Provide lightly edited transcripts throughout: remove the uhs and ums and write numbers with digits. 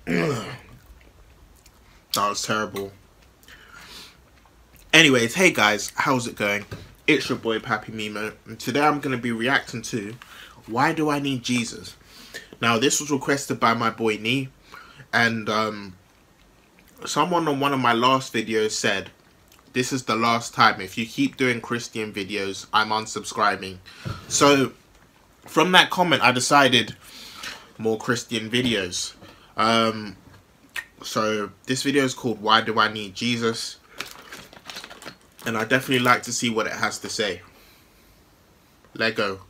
That was terrible. Anyways, hey guys, how's it going? It's your boy Pappy Mimo, and today I'm going to be reacting to Why Do I Need Jesus? Now, this was requested by my boy Nee, and someone on one of my last videos said, this is the last time. If you keep doing Christian videos, I'm unsubscribing. So, from that comment, I decided more Christian videos. So, this video is called Why Do I Need Jesus? And I definitely like to see what it has to say. Let go.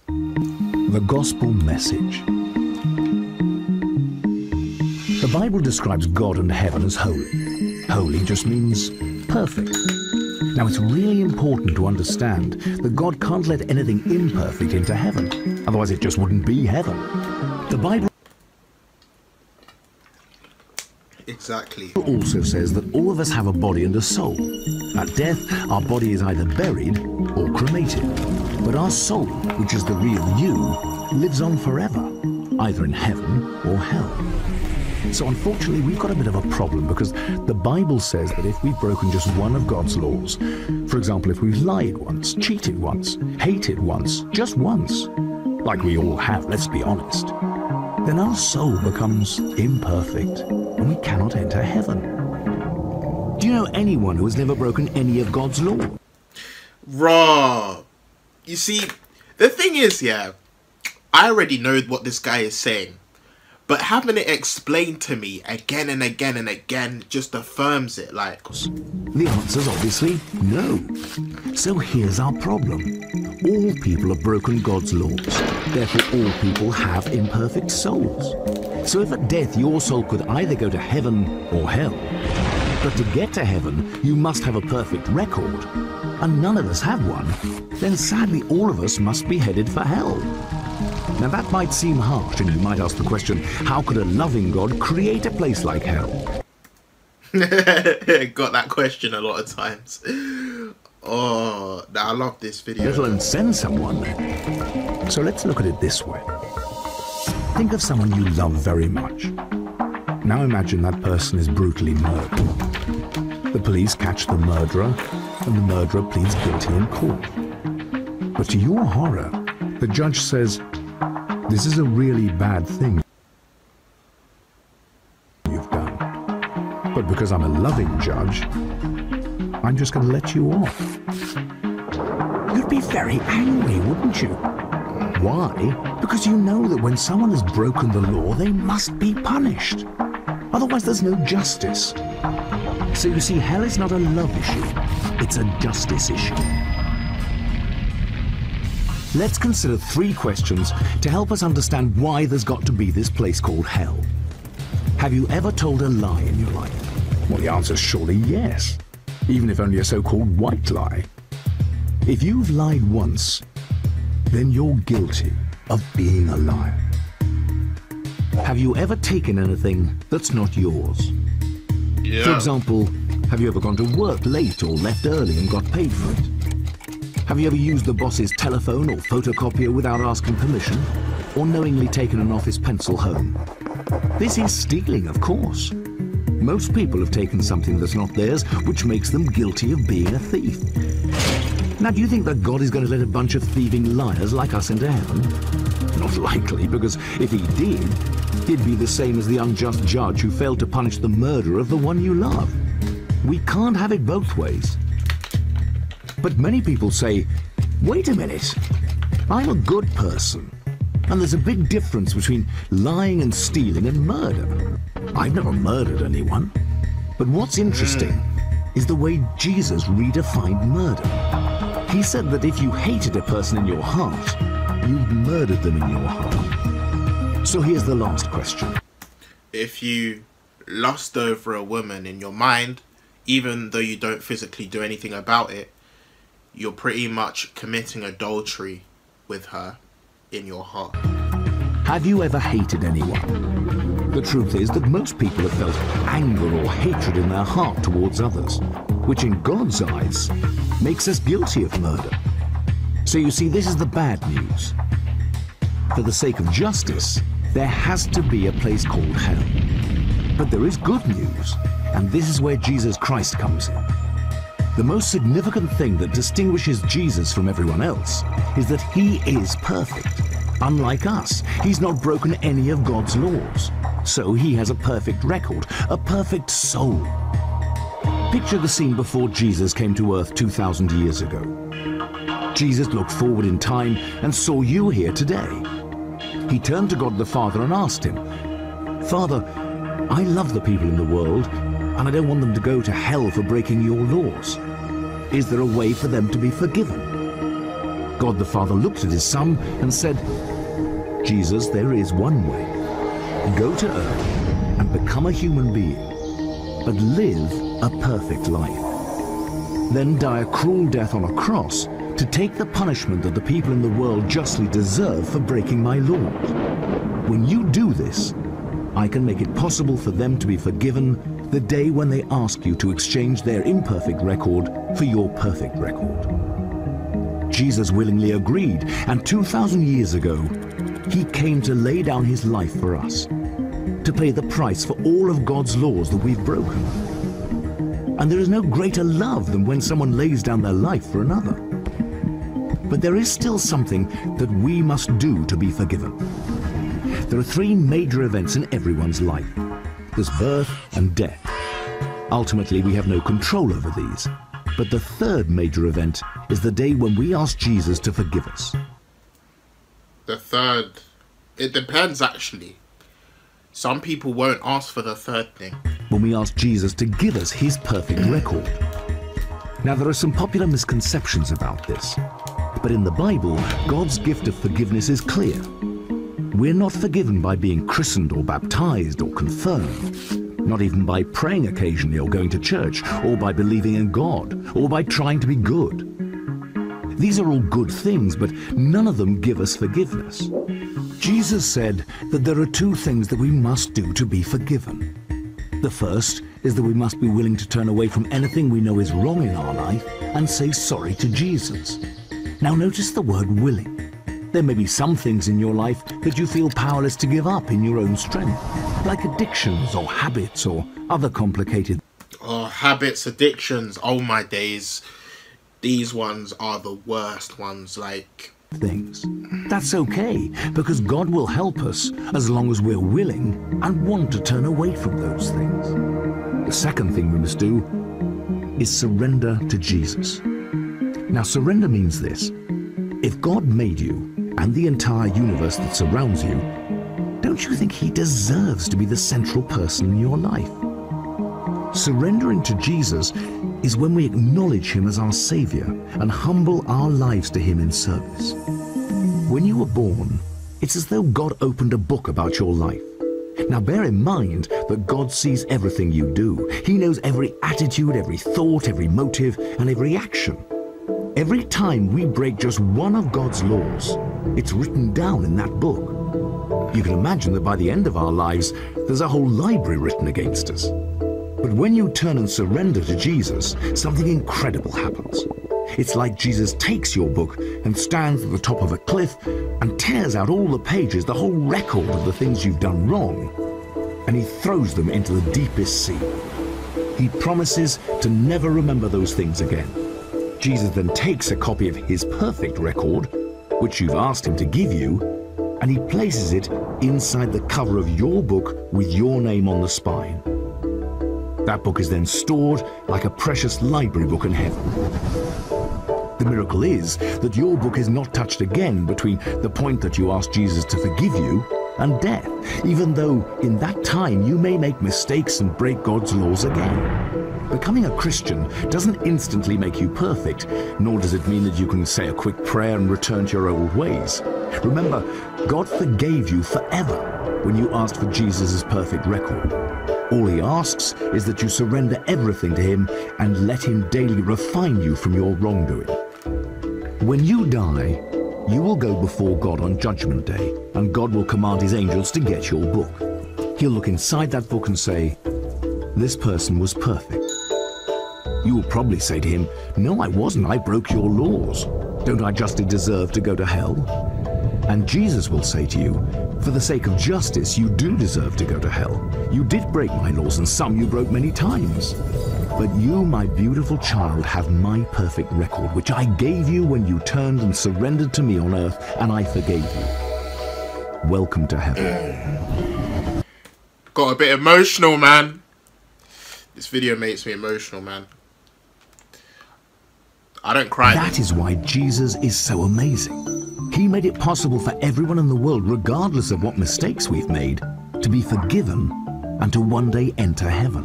The Gospel Message. The Bible describes God and heaven as holy. Holy just means perfect. Now, it's really important to understand that God can't let anything imperfect into heaven. Otherwise, it just wouldn't be heaven. The Bible Exactly. also says that all of us have a body and a soul. At death, our body is either buried or cremated. But our soul, which is the real you, lives on forever, either in heaven or hell. So unfortunately, we've got a bit of a problem because the Bible says that if we've broken just one of God's laws, for example, if we've lied once, cheated once, hated once, just once, like we all have, let's be honest, then our soul becomes imperfect and we cannot enter heaven. Do you know anyone who has never broken any of God's law? Raw. You see, the thing is, yeah, I already know what this guy is saying. But having it explained to me again and again and again just affirms it, like... The answer's obviously no. So here's our problem. All people have broken God's laws. Therefore, all people have imperfect souls. So if at death your soul could either go to heaven or hell, but to get to heaven, you must have a perfect record, and none of us have one, then sadly all of us must be headed for hell. Now that might seem harsh, and you might ask the question, how could a loving God create a place like hell? Got that question a lot of times. Oh, I love this video. Little and send someone. So let's look at it this way. Think of someone you love very much. Now imagine that person is brutally murdered. The police catch the murderer, and the murderer pleads guilty in court. But to your horror, the judge says, this is a really bad thing you've done. But because I'm a loving judge, I'm just going to let you off. You'd be very angry, wouldn't you? Why? Because you know that when someone has broken the law, they must be punished. Otherwise, there's no justice. So you see, hell is not a love issue. It's a justice issue. Let's consider 3 questions to help us understand why there's got to be this place called hell. Have you ever told a lie in your life? Well, the answer is surely yes, even if only a so-called white lie. If you've lied once, then you're guilty of being a liar. Have you ever taken anything that's not yours? Yeah. For example, have you ever gone to work late or left early and got paid for it? Have you ever used the boss's telephone or photocopier without asking permission? Or knowingly taken an office pencil home? This is stealing, of course. Most people have taken something that's not theirs, which makes them guilty of being a thief. Now, do you think that God is going to let a bunch of thieving liars like us into heaven? Not likely, because if he did, he'd be the same as the unjust judge who failed to punish the murderer of the one you love. We can't have it both ways. But many people say, wait a minute, I'm a good person. And there's a big difference between lying and stealing and murder. I've never murdered anyone. But what's interesting is the way Jesus redefined murder. He said that if you hated a person in your heart, you've murdered them in your heart. So here's the last question. If you lust over a woman in your mind, even though you don't physically do anything about it, you're pretty much committing adultery with her in your heart. Have you ever hated anyone? The truth is that most people have felt anger or hatred in their heart towards others, which in God's eyes makes us guilty of murder. So you see, this is the bad news. For the sake of justice, There has to be a place called hell. But there is good news, and this is where Jesus Christ comes in. The most significant thing that distinguishes Jesus from everyone else is that he is perfect. Unlike us, he's not broken any of God's laws. So he has a perfect record, a perfect soul. Picture the scene before Jesus came to earth 2,000 years ago. Jesus looked forward in time and saw you here today. He turned to God the Father and asked him, "Father, I love the people in the world, and I don't want them to go to hell for breaking your laws. Is there a way for them to be forgiven?" God the Father looked at his Son and said, "Jesus, there is one way. Go to earth and become a human being, but live a perfect life. Then die a cruel death on a cross to take the punishment that the people in the world justly deserve for breaking my laws. When you do this, I can make it possible for them to be forgiven the day when they ask you to exchange their imperfect record for your perfect record." Jesus willingly agreed, and 2,000 years ago, he came to lay down his life for us, to pay the price for all of God's laws that we've broken. And there is no greater love than when someone lays down their life for another. But there is still something that we must do to be forgiven. There are three major events in everyone's life. There's birth and death. Ultimately, we have no control over these. But the third major event is the day when we ask Jesus to forgive us. The third, it depends actually. Some people won't ask for the third thing. When we ask Jesus to give us his perfect record. Now, there are some popular misconceptions about this. But in the Bible, God's gift of forgiveness is clear. We're not forgiven by being christened or baptized or confirmed. Not even by praying occasionally or going to church, or by believing in God, or by trying to be good. These are all good things, but none of them give us forgiveness. Jesus said that there are two things that we must do to be forgiven. The first is that we must be willing to turn away from anything we know is wrong in our life and say sorry to Jesus. Now notice the word willing. There may be some things in your life that you feel powerless to give up in your own strength, like addictions or habits or other complicated... Oh, habits, addictions, oh my days. These ones are the worst ones, like... things. That's okay, because God will help us as long as we're willing and want to turn away from those things. The second thing we must do is surrender to Jesus. Now, surrender means this. If God made you and the entire universe that surrounds you, don't you think he deserves to be the central person in your life? Surrendering to Jesus is when we acknowledge him as our Savior and humble our lives to him in service. When you were born, it's as though God opened a book about your life. Now bear in mind that God sees everything you do. He knows every attitude, every thought, every motive, and every action. Every time we break just one of God's laws, it's written down in that book. You can imagine that by the end of our lives, there's a whole library written against us. But when you turn and surrender to Jesus, something incredible happens. It's like Jesus takes your book and stands at the top of a cliff and tears out all the pages, the whole record of the things you've done wrong, and he throws them into the deepest sea. He promises to never remember those things again. Jesus then takes a copy of his perfect record, which you've asked him to give you, and he places it inside the cover of your book with your name on the spine. That book is then stored like a precious library book in heaven. The miracle is that your book is not touched again between the point that you ask Jesus to forgive you and death, even though in that time you may make mistakes and break God's laws again. Becoming a Christian doesn't instantly make you perfect, nor does it mean that you can say a quick prayer and return to your old ways. Remember, God forgave you forever when you asked for Jesus' perfect record. All he asks is that you surrender everything to him and let him daily refine you from your wrongdoing. When you die, you will go before God on Judgment Day, and God will command his angels to get your book. He'll look inside that book and say, "This person was perfect." You will probably say to him, "No, I wasn't. I broke your laws. Don't I justly deserve to go to hell?" And Jesus will say to you, For the sake of justice, you do deserve to go to hell. You did break my laws, and some you broke many times. But you, my beautiful child, have my perfect record, which I gave you when you turned and surrendered to me on earth, and I forgave you. Welcome to heaven. Got a bit emotional, man. This video makes me emotional, man. I don't cry. That is why Jesus is so amazing. He made it possible for everyone in the world, regardless of what mistakes we've made, to be forgiven and to one day enter heaven.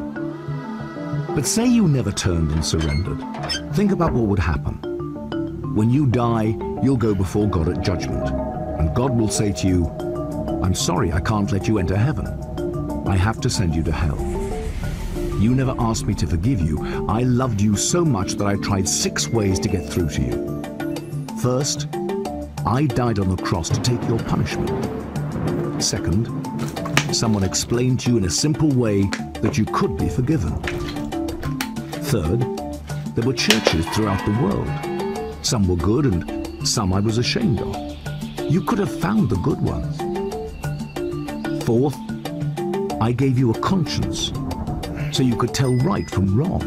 But say you never turned and surrendered. Think about what would happen. When you die, you'll go before God at judgment, and God will say to you, "I'm sorry, I can't let you enter heaven. I have to send you to hell. You never asked me to forgive you. I loved you so much that I tried 6 ways to get through to you. First, I died on the cross to take your punishment. Second, someone explained to you in a simple way that you could be forgiven. Third, there were churches throughout the world. Some were good and some I was ashamed of. You could have found the good ones. Fourth, I gave you a conscience so you could tell right from wrong.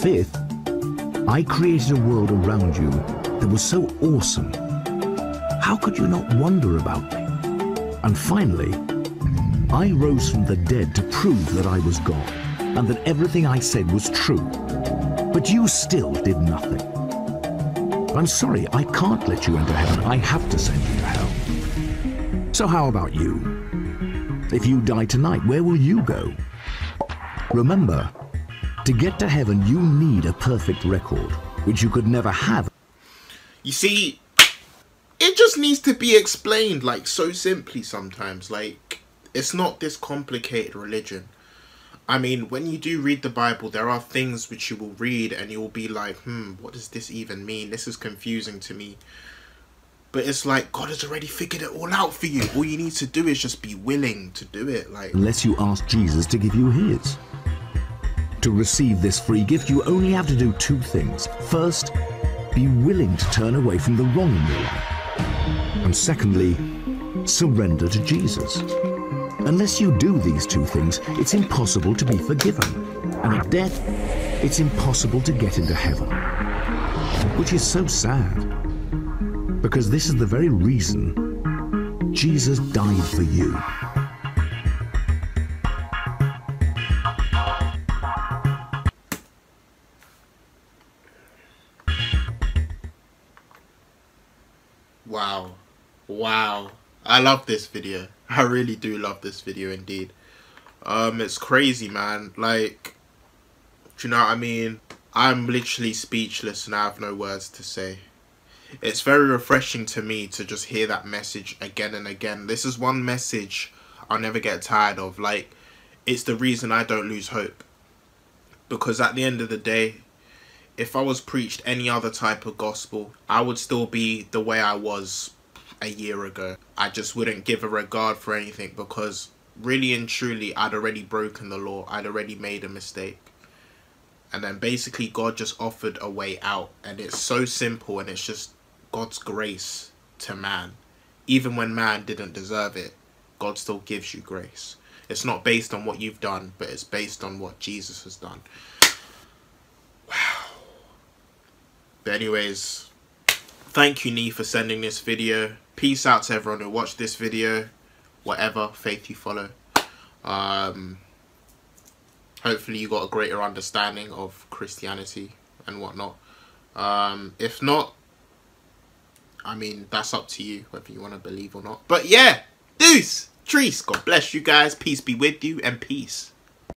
Fifth, I created a world around you that was so awesome. How could you not wonder about me? And finally, I rose from the dead to prove that I was God and that everything I said was true. But you still did nothing. I'm sorry, I can't let you enter heaven. I have to send you to hell. So how about you? If you die tonight, where will you go? Remember, to get to heaven, you need a perfect record, which you could never have. You see, it just needs to be explained, like, so simply sometimes. Like, it's not this complicated religion. I mean, when you do read the Bible, there are things which you will read and you'll be like, what does this even mean? This is confusing to me. But it's like, God has already figured it all out for you. All you need to do is just be willing to do it. Like, unless you ask Jesus to give you his. To receive this free gift, you only have to do 2 things. First, be willing to turn away from the wrong in your life. And secondly, surrender to Jesus. Unless you do these 2 things, it's impossible to be forgiven. And at death, it's impossible to get into heaven. Which is so sad. Because this is the very reason Jesus died for you. wow. Wow. I love this video. I really do love this video indeed. It's crazy, man. Like, do you know what I mean? I'm literally speechless and I have no words to say. It's very refreshing to me to just hear that message again and again. This is one message I'll never get tired of. Like, it's the reason I don't lose hope. Because at the end of the day, if I was preached any other type of gospel, I would still be the way I was a year ago. I just wouldn't give a regard for anything because really and truly I'd already broken the law. I'd already made a mistake. And then basically God just offered a way out. And it's so simple and it's just God's grace to man. Even when man didn't deserve it, God still gives you grace. It's not based on what you've done, but it's based on what Jesus has done. Wow. But anyways, thank you, Nee, for sending this video. Peace out to everyone who watched this video. Whatever faith you follow. Hopefully you got a greater understanding of Christianity and whatnot. If not, I mean, that's up to you, whether you want to believe or not. But yeah, deuce, trees. God bless you guys. Peace be with you and peace.